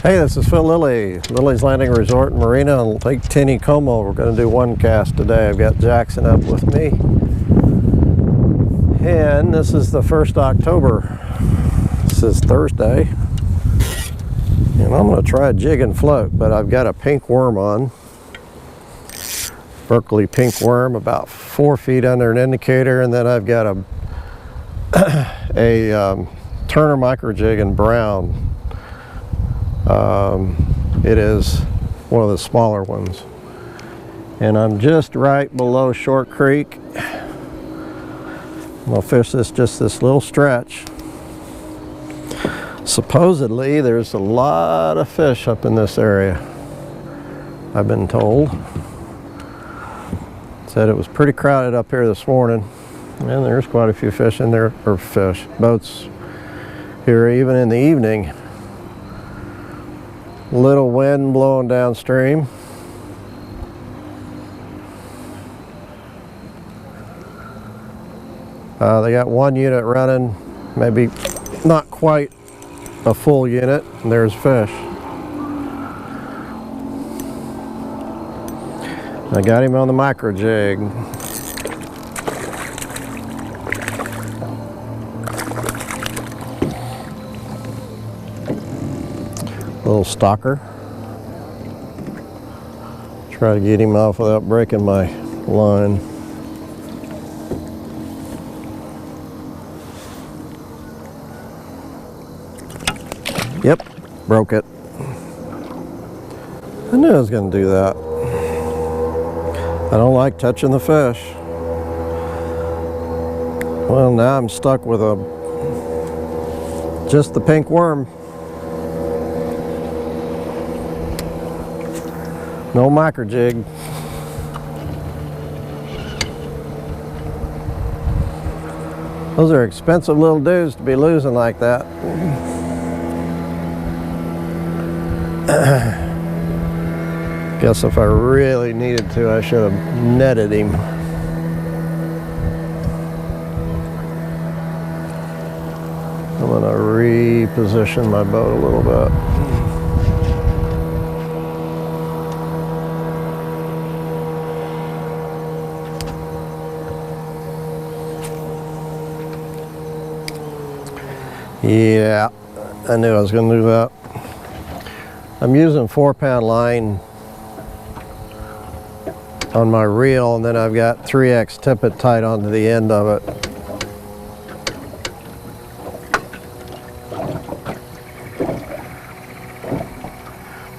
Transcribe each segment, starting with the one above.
Hey, this is Phil Lilley, Lilleys Landing Resort and Marina on Lake Tinny-Como. We're going to do one cast today. I've got Jackson up with me. And this is the 1st October. This is Thursday. And I'm going to try a jig and float, but I've got a pink worm on. Berkeley pink worm, about 4 feet under an indicator. And then I've got a Turner micro jig in brown. It is one of the smaller ones, and I'm just right below Short Creek. I'm gonna fish just this little stretch. Supposedly there's a lot of fish up in this area, I've been told. Said it was pretty crowded up here this morning, and there's quite a few fish in there, or boats here even in the evening. Little wind blowing downstream. They got one unit running, maybe not quite a full unit, and there's fish. I got him on the micro jig. Little stalker. Try to get him off without breaking my line. Yep, broke it. I knew I was going to do that. I don't like touching the fish. Well, now I'm stuck with just the pink worm. No micro jig. Those are expensive little dudes to be losing like that. Guess if I really needed to, I should have netted him. I'm gonna reposition my boat a little bit. Yeah, I knew I was going to do that. I'm using 4-pound line on my reel, and then I've got 3X tippet tied onto the end of it.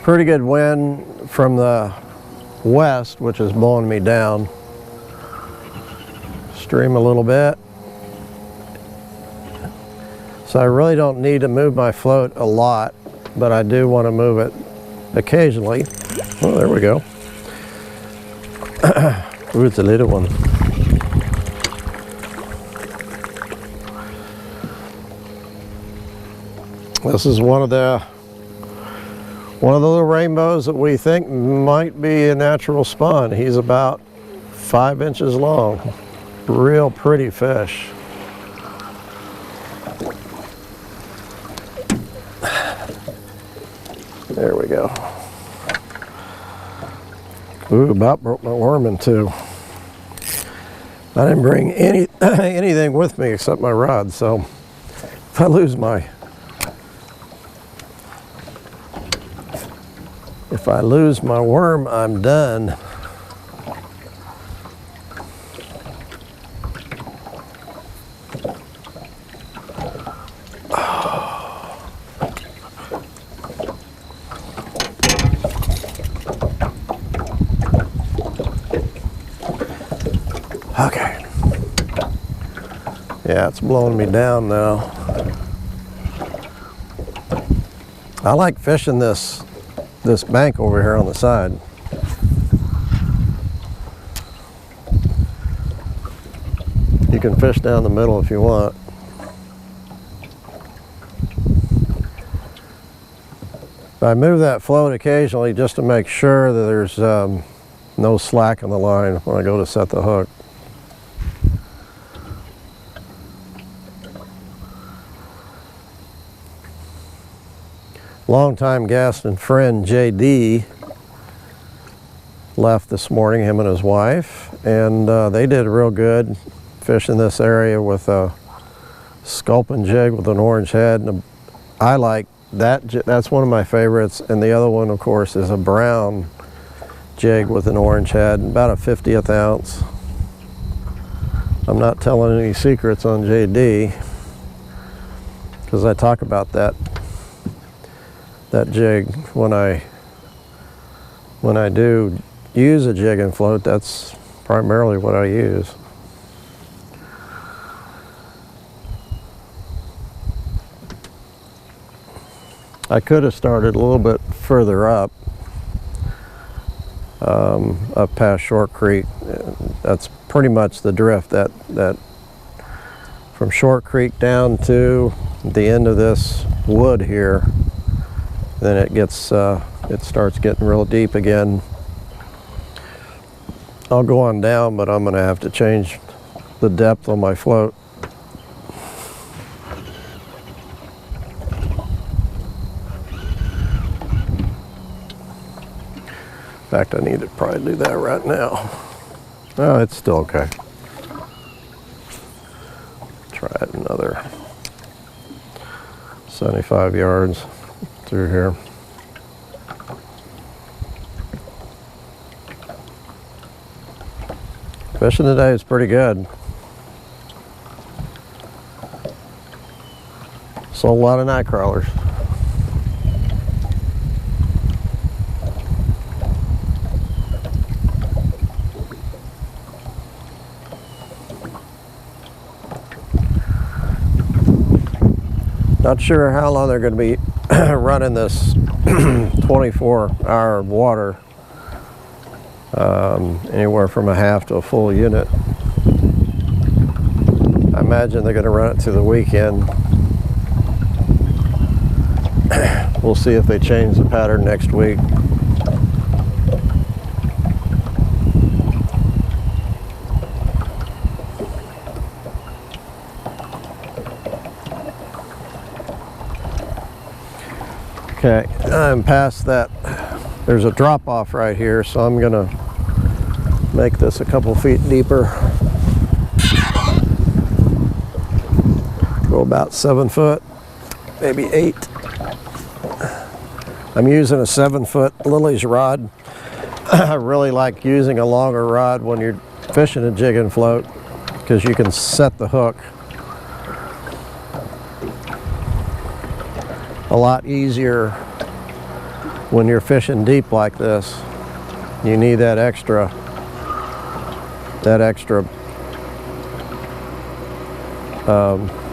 Pretty good wind from the west, which is blowing me down. Stream a little bit. So I really don't need to move my float a lot, but I do want to move it occasionally. Oh, there we go. Ooh, it's a little one. This is one of the little rainbows that we think might be a natural spawn. He's about 5 inches long. Real pretty fish. There we go. Ooh, about broke my worm in two. I didn't bring anything with me except my rod, so if I lose my worm, I'm done. Okay. Yeah, it's blowing me down now. I like fishing this bank over here on the side. You can fish down the middle if you want. I move that float occasionally just to make sure that there's no slack in the line when I go to set the hook. longtime guest and friend JD left this morning, him and his wife, and they did real good fishing this area with a sculpin jig with an orange head. And I like that. That's one of my favorites. And the other one, of course, is a brown jig with an orange head, about a 50th ounce. I'm not telling any secrets on JD because I talk about that jig when I do use a jig and float. That's primarily what I use. I could have started a little bit further up past Short Creek. That's pretty much the drift, that from Short Creek down to the end of this wood here. Then it starts getting real deep again. I'll go on down, but I'm going to have to change the depth on my float. In fact, I need to probably do that right now. Oh, it's still okay. Try it another 75 yards through here. Fishing today is pretty good. Saw a lot of night crawlers. Not sure how long they're going to be running this 24-hour water. Anywhere from a half to a full unit. I imagine they're going to run it through the weekend. We'll see if they change the pattern next week. Okay, I'm past that. There's a drop off right here, so I'm gonna make this a couple feet deeper. Go about 7 foot, maybe 8. I'm using a 7-foot Lilleys rod. I really like using a longer rod when you're fishing a jig and float because you can set the hook a lot easier when you're fishing deep like this. You need that extra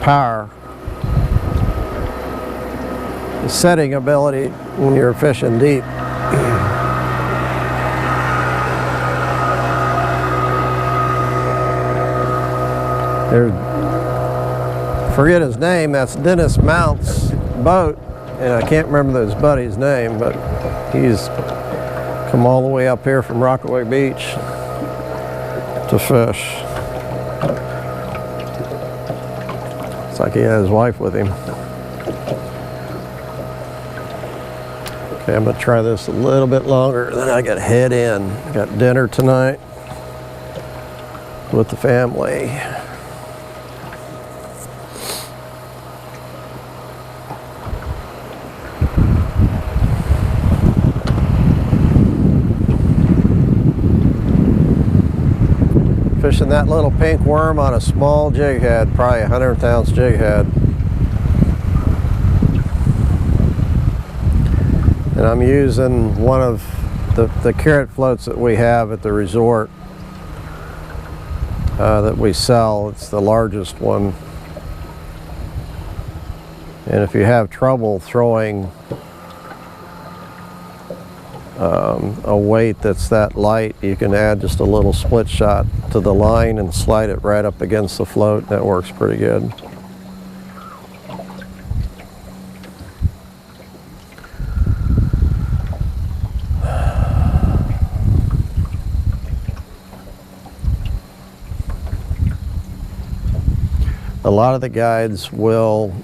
power, the setting ability when you're fishing deep. Forget his name, that's Dennis Mount's boat, and I can't remember his buddy's name, but he's come all the way up here from Rockaway Beach to fish. It's like he had his wife with him. Okay, I'm gonna try this a little bit longer, then I gotta head in. Got dinner tonight with the family. Fishing that little pink worm on a small jig head, probably a 100th ounce jig head. And I'm using one of the carrot floats that we have at the resort that we sell. It's the largest one. And if you have trouble throwing a weight that's that light, you can add just a little split shot to the line and slide it right up against the float. That works pretty good. A lot of the guides will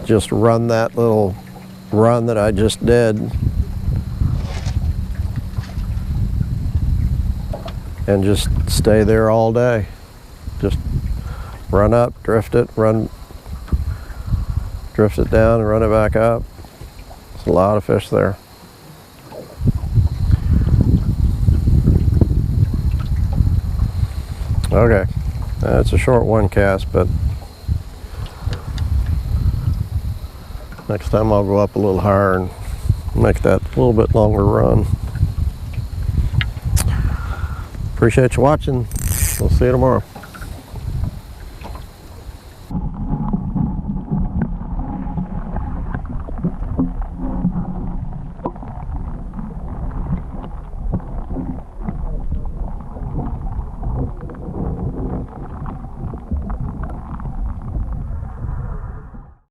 just run that little run that I just did, and just stay there all day. Just run up, drift it, drift it down and run it back up. There's a lot of fish there. Okay, it's a short one cast, but next time I'll go up a little higher and make that a little bit longer run. Appreciate you watching. We'll see you tomorrow.